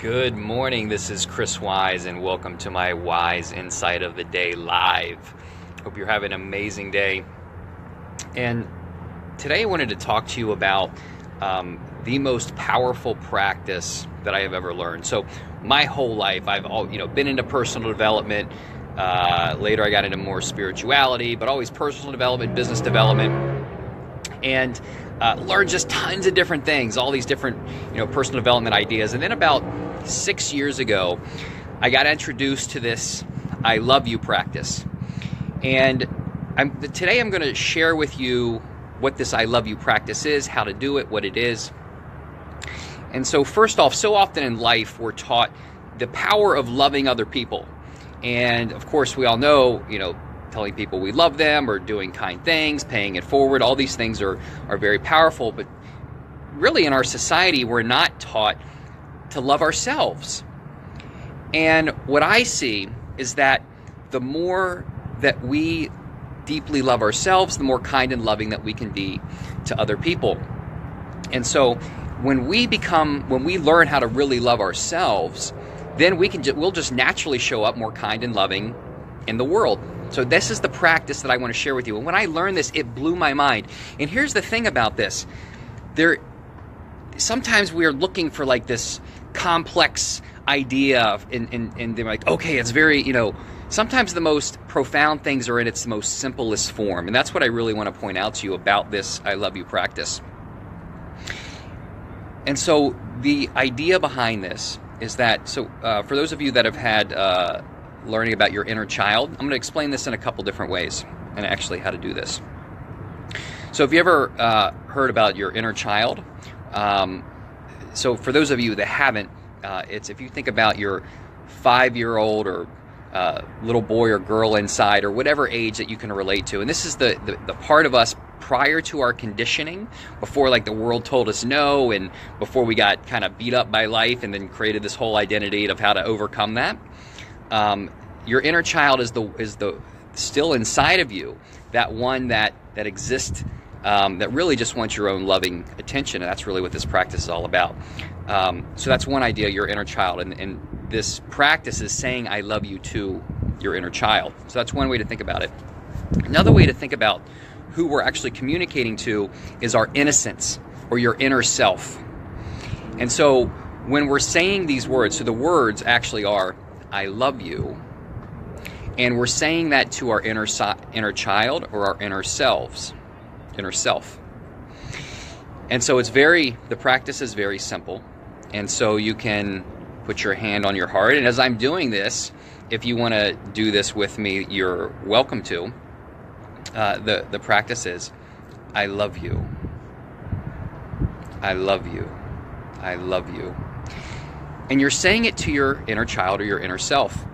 Good morning, this is Chris Wise, and welcome to my Wise Insight of the Day Live. Hope you're having an amazing day. And today I wanted to talk to you about the most powerful practice that I have ever learned. So my whole life, I've been into personal development. Later I got into more spirituality, but always personal development, business development, and learned just tons of different things, all these different personal development ideas. And then about 6 years ago, I got introduced to this I love you practice. And today I'm going to share with you what this I love you practice is, how to do it, what it is. And so first off, so often in life we're taught the power of loving other people. And of course we all know, telling people we love them or doing kind things, paying it forward, all these things are very powerful. But really in our society, we're not taught to love ourselves. And what I see is that the more that we deeply love ourselves, the more kind and loving that we can be to other people. And so when we learn how to really love ourselves, then we'll just naturally show up more kind and loving in the world. So this is the practice that I want to share with you. And when I learned this, it blew my mind. And here's the thing about this. Sometimes we are looking for like this complex idea and they're like, okay, it's very, sometimes the most profound things are in its most simplest form. And that's what I really want to point out to you about this I love you practice. And so the idea behind this is that, for those of you that have had learning about your inner child, I'm going to explain this in a couple different ways and actually how to do this. So if you ever heard about your inner child, so for those of you that haven't, it's if you think about your 5-year-old or little boy or girl inside or whatever age that you can relate to. And this is the part of us prior to our conditioning, before like the world told us no and before we got kind of beat up by life and then created this whole identity of how to overcome that. Your inner child is the still inside of you, that one that exists, that really just wants your own loving attention, and that's really what this practice is all about. So that's one idea, your inner child, and this practice is saying I love you to your inner child. So that's one way to think about it. Another way to think about who we're actually communicating to is our innocence or your inner self. And so when we're saying these words, so the words actually are I love you, and we're saying that to our inner child or our inner self. And so the practice is very simple. And so you can put your hand on your heart, and as I'm doing this, if you want to do this with me, you're welcome to. The practice is I love you. I love you. I love you. And you're saying it to your inner child or your inner self.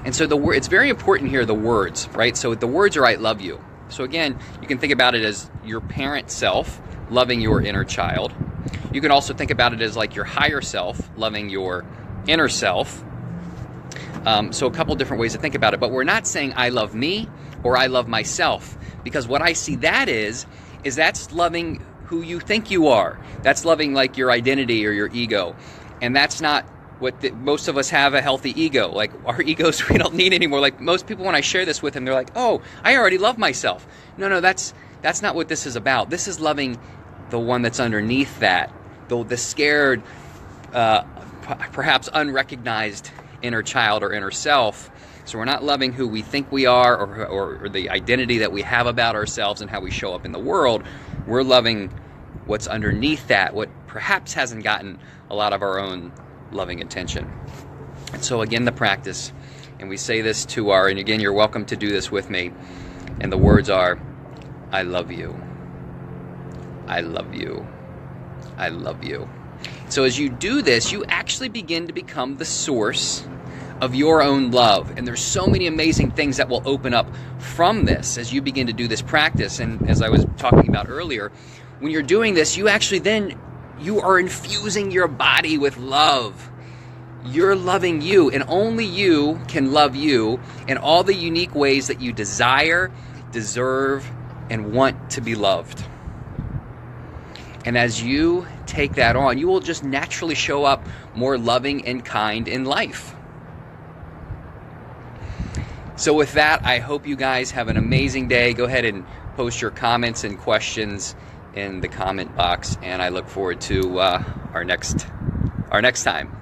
And so it's very important here, the words, right? So the words are I love you. So again, you can think about it as your parent self loving your inner child. You can also think about it as like your higher self loving your inner self. So a couple different ways to think about it. But we're not saying I love me or I love myself, because what I see that is that's loving who you think you are. That's loving like your identity or your ego. And that's not what most of us have, a healthy ego. Like our egos we don't need anymore. Like most people, when I share this with them, they're like, oh, I already love myself. No, that's not what this is about. This is loving the one that's underneath that, the scared, perhaps unrecognized inner child or inner self. So we're not loving who we think we are or the identity that we have about ourselves and how we show up in the world. We're loving what's underneath that, what perhaps hasn't gotten a lot of our own loving attention. And so again, the practice, and we say this and again, you're welcome to do this with me, and the words are, I love you. I love you. I love you. So as you do this, you actually begin to become the source of your own love. And there's so many amazing things that will open up from this as you begin to do this practice. And as I was talking about earlier, when you're doing this, you are infusing your body with love. You're loving you, and only you can love you in all the unique ways that you desire, deserve, and want to be loved. And as you take that on. You will just naturally show up more loving and kind in life. So with that, I hope you guys have an amazing day. Go ahead and post your comments and questions in the comment box, and I look forward to our next time.